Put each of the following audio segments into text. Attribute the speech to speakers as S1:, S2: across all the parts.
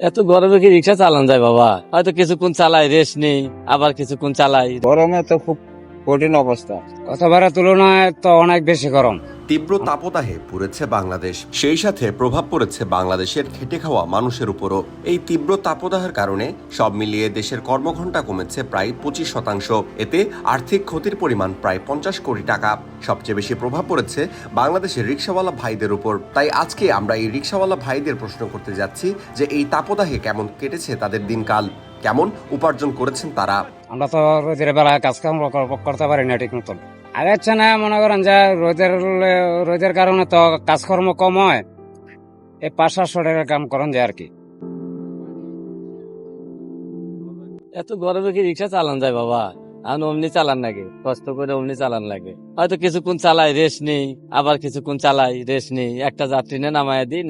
S1: এত গরমে কি রিক্সা চালান যায় বাবা? হয়তো কিছুক্ষণ চালাই, রেস্ট নেই, আবার কিছুক্ষণ চালাই।
S2: গরমে তো খুব কঠিন অবস্থা।
S3: গত বারের তুলনায় তো অনেক বেশি গরম।
S4: তীব্র তাপদাহে পুড়েছে বাংলাদেশ, সেই সাথে প্রভাব পড়েছে বাংলাদেশের খেটে খাওয়া মানুষের উপরও। এই তীব্র তাপদাহের কারণে সব মিলিয়ে দেশের কর্মঘণ্টা কমেছে প্রায় 25%। এতে আর্থিক ক্ষতির পরিমাণ প্রায় 50 কোটি টাকা। সবচেয়ে বেশি প্রভাব পড়েছে বাংলাদেশের রিকশাওয়ালা ভাইদের উপর। তাই আজকে আমরা এই রিকশাওয়ালা ভাইদের প্রশ্ন করতে যাচ্ছি যে এই তাপদাহে কেমন কেটেছে তাদের দিনকাল, কেমন উপার্জন করেছেন তারা।
S3: আমরা তো রোদের বেলায় কাজকর্ম করতে পারি না ঠিক মতন। আগে হচ্ছে না, মনে করেন যে রোদের কারণে তো কাজকর্ম কম হয়, এই 500-700 টাকার কাম করেন যায় আর কি।
S1: এত গরমে কি রিক্সা চালান যায় বাবা? এখন অমনি চালান লাগে, কষ্ট করে অমনি চালান লাগে। হয়তো কিছুক্ষণ চালাই, রেস্ট নেই, আবার কিছুক্ষণ চালাই, রেস্ট নেই, একটা যাত্রী নিয়ে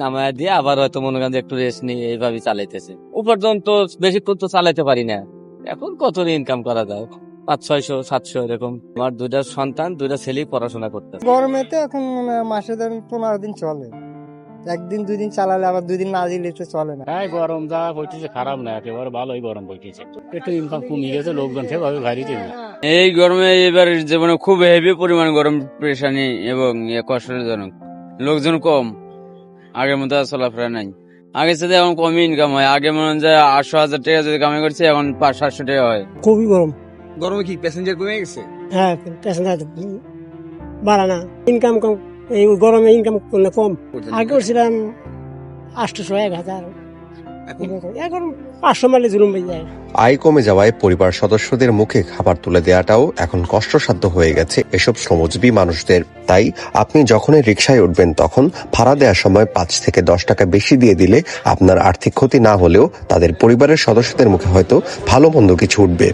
S1: নামায়া দিয়ে আবার হয়তো মনে করেন যে একটু রেস্ট নিই, এইভাবে চালাইতেছে। উপার্জন তো বেশিক্ষণ তো চালাইতে পারি না। এখন কত ইনকাম করা যায়? 500-600-700 এরকম। আমার 2টা সন্তান, 2টা ছেলে পড়াশোনা করতেছে।
S5: গরমে তো এখন মাসে ধরেন 15 দিন চলে। একদিন 2 দিন চালালে আবার 2 দিন না দিলে তো চলে না।
S6: হ্যাঁ, গরম যা পড়তেছে খারাপ না, একেবারে ভালোই গরম পড়তেছে। একটু ইনকাম কমে গেছে, লোকজন সেভাবে গাড়িতে না।
S7: এই গরমে এবার জীবনে খুব হেভি পরিমাণ গরম পেরেশানি এবং কষ্টজনক। লোকজন কম, আগের মতো আর চলাফেরা নাই। আগে সাথে এখন কমই ইনকাম হয়। আগে মনে হয় যে 800,000 টাকা যদি কামাই করছে, এখন 500-700 টাকা হয়।
S5: খুবই গরম।
S2: গরমে কি প্যাসেঞ্জার কমে গেছে?
S5: হ্যাঁ, প্যাসেঞ্জার বাড়া না, ইনকাম কম। এই গরমে ইনকাম করলে কম। আগে করছিলাম 800-1000, এখন 500 মাইলে জুলুম হয়ে যায়।
S4: আয় কমে যাওয়ায় পরিবার সদস্যদের মুখে খাবার তুলে দেওয়াটাও এখন কষ্টসাধ্য হয়ে গেছে এসব শ্রমজীবী মানুষদের। তাই আপনি যখনই রিকশায় উঠবেন তখন ভাড়া দেওয়ার সময় 5 থেকে 10 টাকা বেশি দিয়ে দিলে আপনার আর্থিক ক্ষতি না হলেও তাদের পরিবারের সদস্যদের মুখে হয়তো ভালো মন্দ কিছু উঠবে।